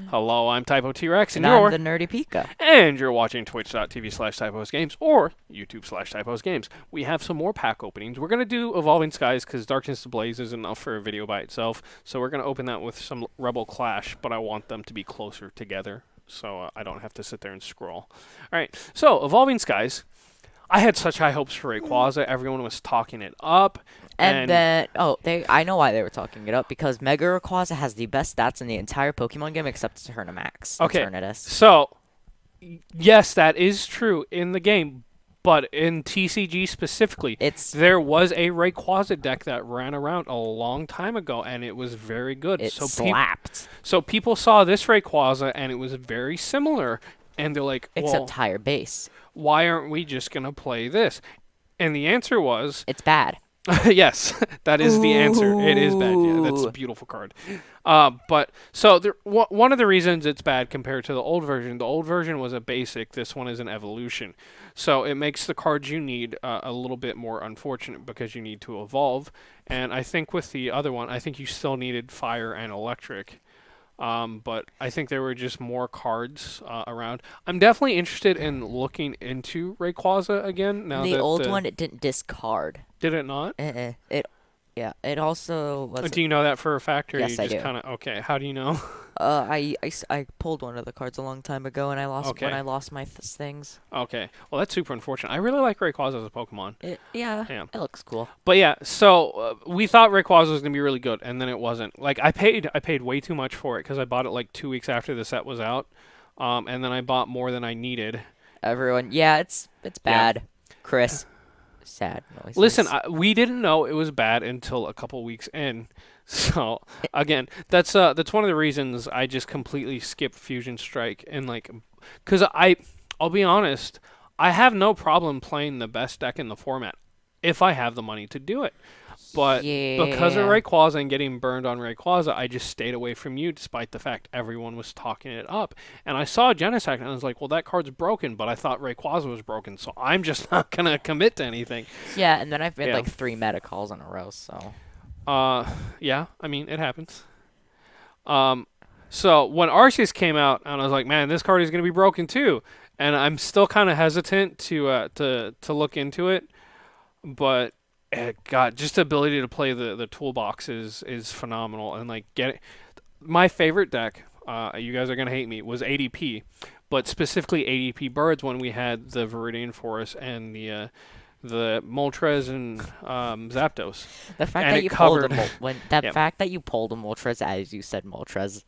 Hello, I'm Typo T-Rex, And I'm the Nerdy Pika. and you're watching twitch.tv/typosgames or youtube/typosgames. We have some more pack openings. We're going to do Evolving Skies because Darkness Ablaze isn't enough for a video by itself, so we're going to open that with some Rebel Clash, but I want them to be closer together, so I don't have to sit there and scroll. Alright, so Evolving Skies. I had such high hopes for Rayquaza. Everyone was talking it up. And then, I know why they were talking it up, because Mega Rayquaza has the best stats in the entire Pokemon game except Turnamax. Okay, Eternatus. so, yes, that is true in the game, but in TCG specifically, there was a Rayquaza deck that ran around a long time ago, and it was very good. It slapped. So people saw this Rayquaza, and it was very similar, and they're like, well, Except higher base. why aren't we just going to play this? And the answer was... It's bad. Yes, that is the answer. It is bad. Yeah, that's a beautiful card. But so one of the reasons it's bad compared to the old version was a basic. This one is an evolution. So it makes the cards you need a little bit more unfortunate because you need to evolve. And I think with the other one, I think you still needed fire and electric. But I think there were just more cards around. I'm definitely interested in looking into Rayquaza again. Now The that old one, it didn't discard. Did it not? It also was. Do you know that for a fact, or Yes, you I just do. kind of okay? How do you know? I pulled one of the cards a long time ago, and I lost Okay. when I lost my things. Okay, well that's super unfortunate. I really like Rayquaza as a Pokemon. Yeah, Yeah. it looks cool. But yeah, so we thought Rayquaza was gonna be really good, and then it wasn't. Like I paid way too much for it because I bought it like 2 weeks after the set was out, and then I bought more than I needed. Everyone, it's bad. Chris, sad noises. Listen, we didn't know it was bad until a couple weeks in. So again, that's one of the reasons I just completely skipped Fusion Strike and because I'll be honest, I have no problem playing the best deck in the format if I have the money to do it. But because of Yeah. Rayquaza and getting burned on Rayquaza, I just stayed away from you despite the fact everyone was talking it up. And I saw Genesect and I was like, well, that card's broken, but I thought Rayquaza was broken, so I'm just not going to commit to anything. Yeah, and then I've made Yeah. like 3 meta calls in a row, so. Yeah, I mean, it happens. So when Arceus came out, and I was like, man, this card is going to be broken too. And I'm still kind of hesitant to look into it, but God, just the ability to play the toolbox is phenomenal. And my favorite deck, you guys are gonna hate me, was ADP, but specifically ADP Birds when we had the Viridian Forest and the Moltres and Zapdos. The fact And that it you pulled covered- Yep. fact that you pulled a Moltres as you said Moltres.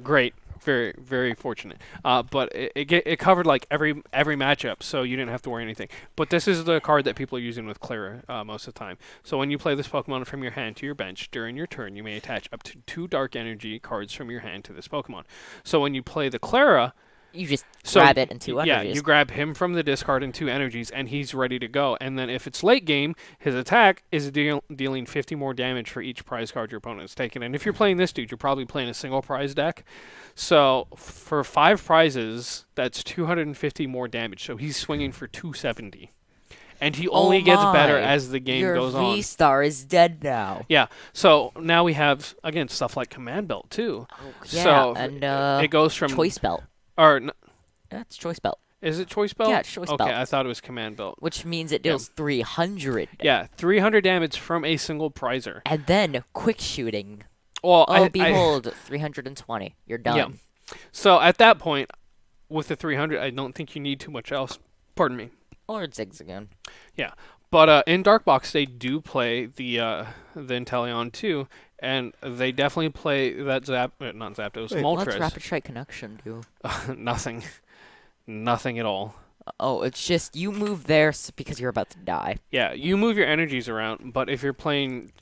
Great, very very fortunate. But it covered like every matchup, so you didn't have to worry anything. But this is the card that people are using with Clara most of the time. So when you play this Pokemon from your hand to your bench during your turn, you may attach up to 2 Dark Energy cards from your hand to this Pokemon. So when you play the Clara, You just grab it and 2 yeah, energies. you grab him from the discard and 2 energies, and he's ready to go. And then if it's late game, his attack is dealing 50 more damage for each prize card your opponent has taken. And if you're playing this dude, you're probably playing a single prize deck. So for 5 prizes, that's 250 more damage. So he's swinging for 270. And he only gets better as the game goes on. Your V-Star is dead now. Yeah, so now we have, again, stuff like Command Belt, too. Oh, yeah, So and it goes from... Choice Belt. That's Choice Belt. Is it Choice Belt? Yeah, it's Choice Belt. Okay, I thought it was Command Belt. Which means it deals 300. Yeah, 300 damage from a single prizer. And then quick shooting. Well, Behold, 320. You're done. Yeah. So at that point, with the 300, I don't think you need too much else. Pardon me. Or Zigzagoon. Yeah, but in Dark Box they do play the Inteleon too, and they definitely play that not Zapdos, Wait, what's Moltres. Rapid Strike Connection do? Nothing, nothing at all. Oh, it's just you move there because you're about to die. Yeah, you move your energies around, but if you're playing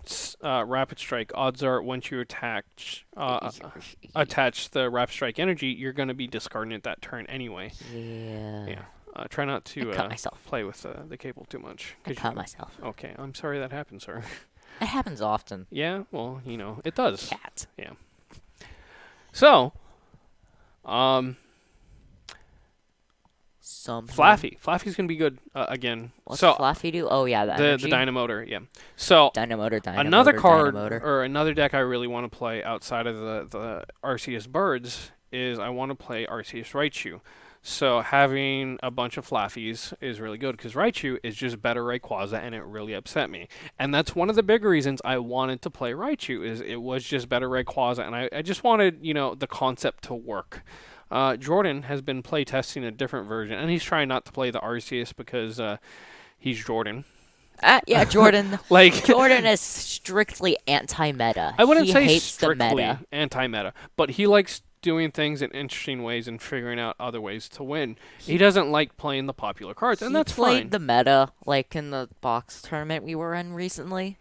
Rapid Strike, odds are once you attach the Rapid Strike energy, you're going to be discarding it that turn anyway. Yeah. Yeah. Try not to cut myself. play with the cable too much. I cut myself. Okay, I'm sorry that happened, sir. It happens often. Yeah, well, it does. Cat. Yeah. So, Flaffy's gonna be good again. What's so Flaffy do? Oh yeah, the Dynamotor. Yeah. So Dynamotor. another card or another deck I really want to play outside of the Arceus Birds is I want to play Arceus Raichu. So having a bunch of Flaffies is really good because Raichu is just better Rayquaza, and it really upset me. And that's one of the big reasons I wanted to play Raichu is it was just better Rayquaza, and I just wanted the concept to work. Jordan has been play testing a different version, and he's trying not to play the Arceus because he's Jordan. Yeah, Jordan. Like Jordan is strictly anti-meta. I wouldn't he say hates strictly the meta. anti-meta, but he likes doing things in interesting ways and figuring out other ways to win. He doesn't like playing the popular cards, and that's He played fine. the meta, like in the box tournament we were in recently.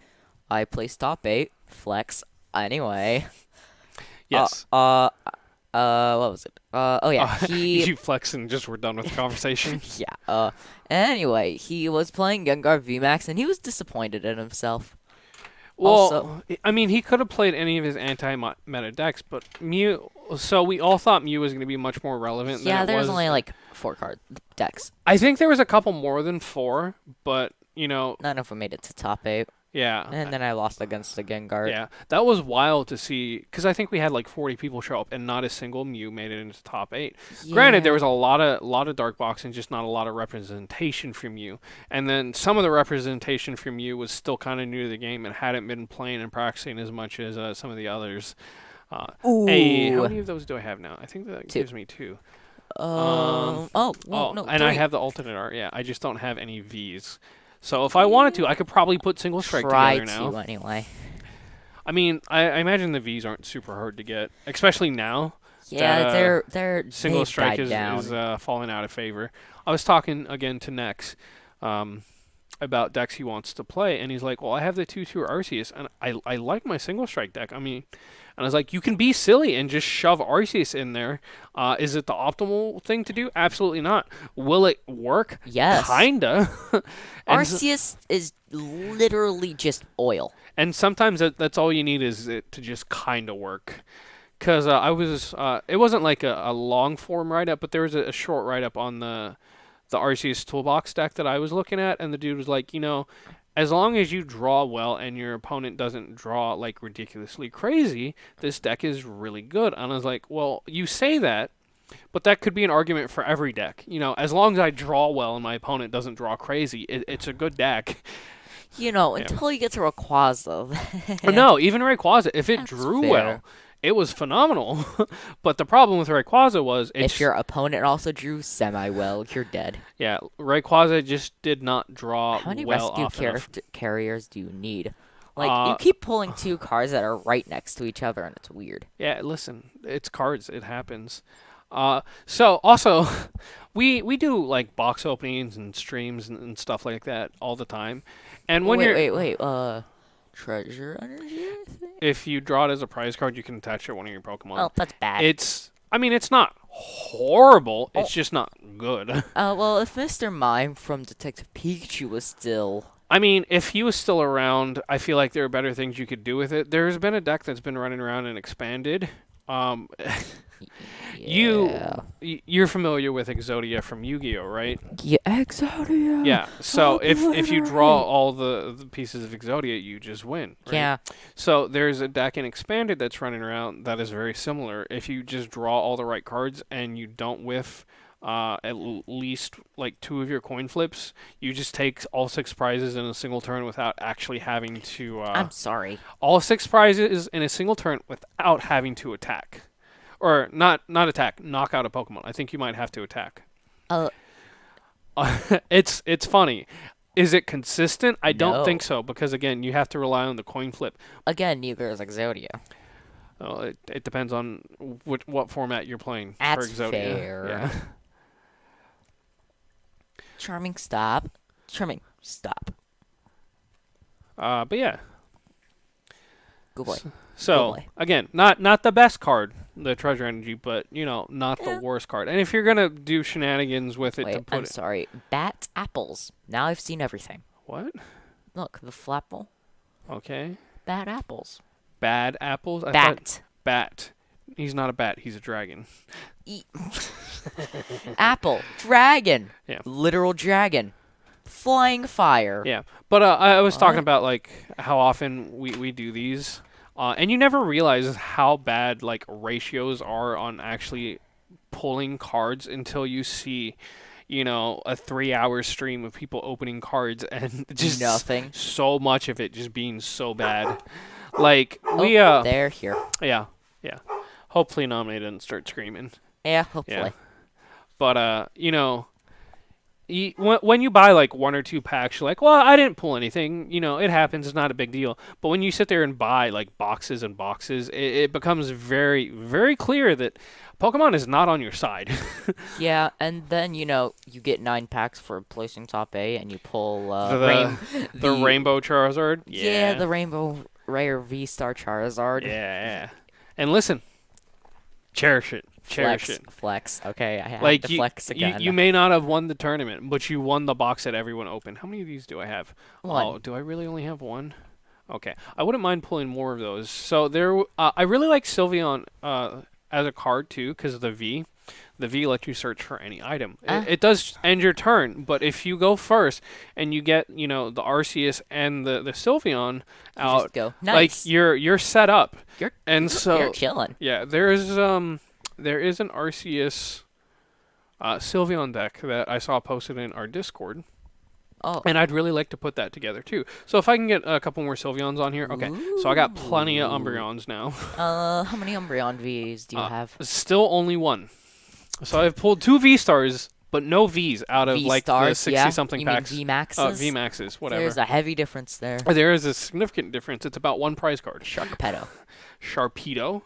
I placed top 8, flex. Anyway. Yes. What was it? Oh yeah, he. You flex and just we're done with the conversation. Yeah. Anyway, he was playing Gengar VMAX, and he was disappointed in himself. Well, Also- I mean, he could have played any of his anti-meta decks, but Mew. So we all thought Mew was going to be much more relevant. Yeah, than it there's was. only like 4 card decks. I think there was a couple more than 4, but None of them made it to top 8, yeah. and then I lost against the Gengar. Yeah, that was wild to see because I think we had like 40 people show up and not a single Mew made it into top 8. Granted, there was a lot of dark box and just not a lot of representation from Mew. And then some of the representation from Mew was still kind of new to the game and hadn't been playing and practicing as much as some of the others. Hey, how many of those do I have now? I think that 2. gives me 2. Well, no, and I 3. have the alternate art. Yeah, I just don't have any Vs. So if I wanted to, I could probably put Single Strike Try together now. to anyway. I mean, I imagine the Vs aren't super hard to get, especially now. Yeah, they're Single they've Strike died down. is falling out of favor. I was talking again to Nex about decks he wants to play, and he's like, well, I have the 2/2 Arceus, and I like my Single Strike deck. I mean, and I was like, you can be silly and just shove Arceus in there. Is it the optimal thing to do? Absolutely not. Will it work? Yes. Kinda. Arceus is literally just oil. And sometimes that's all you need is it to just kind of work. Because it wasn't like a long form write up, but there was a short write up on the Arceus Toolbox deck that I was looking at, and the dude was like, as long as you draw well and your opponent doesn't draw like ridiculously crazy, this deck is really good. And I was like, well, you say that, but that could be an argument for every deck. As long as I draw well and my opponent doesn't draw crazy, it's a good deck. Until you get to Rayquaza. Or no, even Rayquaza, if it That's drew fair. well, it was phenomenal. But the problem with Rayquaza was If your opponent also drew semi-well, you're dead. yeah, Rayquaza just did not draw How many well rescue off enough. carriers do you need? Like, you keep pulling 2 cards that are right next to each other, and it's weird. Yeah, listen, it's cards. It happens. So also, we do like box openings and streams and stuff like that all the time. And when Wait. Treasure energy, I think? if you draw it as a prize card, you can attach it to one of your Pokemon. Oh, that's bad. It's not horrible. It's just not good. Well, if Mr. Mime from Detective Pikachu was still... I mean, if he was still around, I feel like there are better things you could do with it. There's been a deck that's been running around and expanded. Yeah. You're familiar with Exodia from Yu-Gi-Oh, right? Yeah, Exodia. Yeah. So if you draw all the pieces of Exodia, you just win. Right? Yeah. So there's a deck in Expanded that's running around that is very similar. If you just draw all the right cards and you don't whiff at least like 2 of your coin flips, you just take all 6 prizes in a single turn without actually having to. I'm sorry. All 6 prizes in a single turn without having to attack, or not attack, knock out a Pokemon. I think you might have to attack. It's funny. Is it consistent? I don't No. think so, because again, you have to rely on the coin flip. Again, neither is Exodia. Well, it depends on what format you're playing That's for Exodia. fair. Yeah. Charming, stop. But yeah. Good boy. So boy. again, not the best card, the Treasure Energy, but not the worst card. And if you're gonna do shenanigans with it to Wait, put I'm sorry. Bat apples. Now I've seen everything. what? Look, the flapple. Okay. Bat apples. Bad apples. I thought Bat. bat. He's not a bat. He's a dragon. Apple. Dragon. Yeah. Literal dragon. Flying fire. Yeah. But I was talking What? about like how often we do these. And you never realize how bad like ratios are on actually pulling cards until you see, a 3-hour stream of people opening cards and just Nothing. so much of it just being so bad. Like Oh, they're here. yeah, yeah. Hopefully, Nominee doesn't start screaming. Yeah, hopefully. But when you buy like 1 or 2 packs, you're like, well, I didn't pull anything. It happens. It's not a big deal. But when you sit there and buy like boxes and boxes, it becomes very, very clear that Pokemon is not on your side. Yeah, and then you get 9 packs for placing top 8, and you pull the Rainbow Charizard. Yeah, the Rainbow Rare V-Star Charizard. Yeah. And listen, cherish it. Cherish it. Flex. Okay, I have Like to flex again. you may not have won the tournament, but you won the box that everyone opened. How many of these do I have? One. Oh, do I really only have one? Okay, I wouldn't mind pulling more of those. So I really like Sylveon as a card too, because of the V. The V lets you search for any item. It does end your turn, but if you go first and you get the Arceus and the Sylveon out, just go. like Nice. you're set up. You're chilling. Yeah, there is an Arceus Sylveon deck that I saw posted in our Discord. Oh. And I'd really like to put that together too. So if I can get a couple more Sylveons on here, okay. So I got plenty of Umbreons now. How many Umbreon Vs do you have? Still only one. So I've pulled 2 V-Stars, but no Vs out of like the V-Stars, yeah? 60-something You mean packs. V-Maxes? V-Maxes, whatever. There's a heavy difference there. There is a significant difference. It's about 1 prize card. Sharpedo. Sharpedo,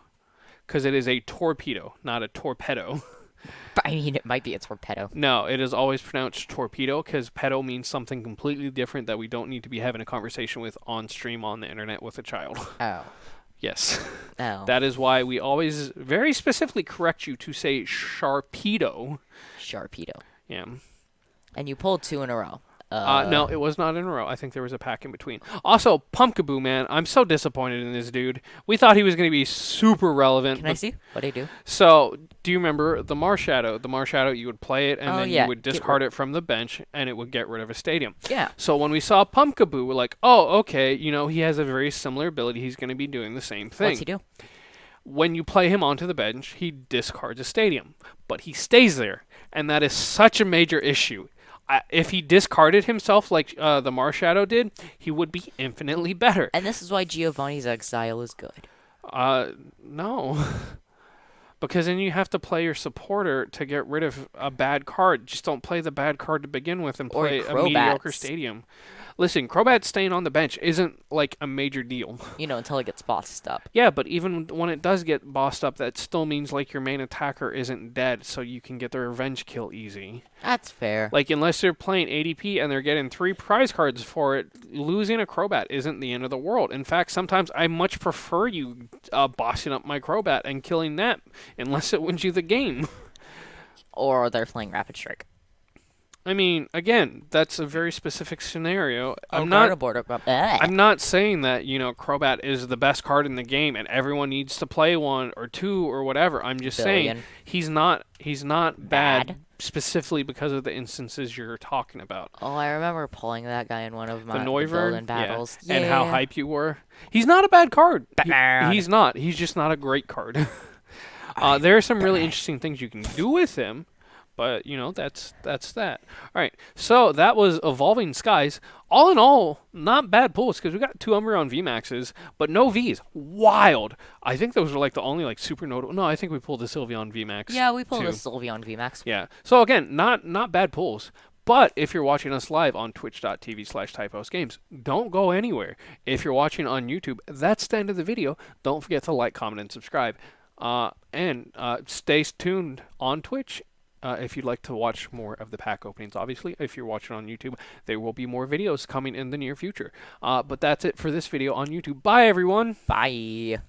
because it is a torpedo, not a torpedo. I mean, it might be a torpedo. No, it is always pronounced torpedo because pedo means something completely different that we don't need to be having a conversation with on stream on the internet with a child. Oh. Yes. Oh. That is why we always very specifically correct you to say Sharpedo. Sharpedo. Yeah. And you pulled 2 in a row. No, it was not in a row. I think there was a pack in between. Also, Pumpkaboo, man, I'm so disappointed in this dude. We thought he was going to be super relevant. Can I see? What did he do? So, do you remember the Marshadow? The Marshadow, you would play it, and then yeah. you would discard it from the bench, and it would get rid of a stadium. Yeah. So when we saw Pumpkaboo, we're like, oh, okay, he has a very similar ability. He's going to be doing the same thing. What's he do? When you play him onto the bench, he discards a stadium, but he stays there, and that is such a major issue. If he discarded himself like the Marshadow did, he would be infinitely better. And this is why Giovanni's Exile is good. No. Because then you have to play your supporter to get rid of a bad card. Just don't play the bad card to begin with and play a mediocre stadium. Listen, Crobat staying on the bench isn't like a major deal. Until it gets bossed up. Yeah, but even when it does get bossed up, that still means like your main attacker isn't dead, so you can get the revenge kill easy. That's fair. Like, unless they're playing ADP and they're getting 3 prize cards for it, losing a Crobat isn't the end of the world. In fact, sometimes I much prefer you bossing up my Crobat and killing that, unless it wins you the game. Or they're playing Rapid Strike. I mean, again, that's a very specific scenario. I'm not saying that, Crobat is the best card in the game and everyone needs to play 1 or 2 or whatever. I'm just saying he's not bad specifically because of the instances you're talking about. Oh, I remember pulling that guy in one of my Noivern battles. Yeah. And how hype you were. He's not a bad card. He's not. He's just not a great card. There are some really interesting things you can do with him. But, that's that. All right, so that was Evolving Skies. All in all, not bad pulls because we got 2 Umbreon VMAXs, but no Vs. Wild. I think those were like the only like super notable. No, I think we pulled the Sylveon VMAX. Yeah, we pulled the Sylveon VMAX. Yeah. So again, not bad pulls. But if you're watching us live on twitch.tv/typhosgames, don't go anywhere. If you're watching on YouTube, that's the end of the video. Don't forget to like, comment, and subscribe. And stay tuned on Twitch. If you'd like to watch more of the pack openings, obviously, if you're watching on YouTube, there will be more videos coming in the near future. But that's it for this video on YouTube. Bye, everyone. Bye.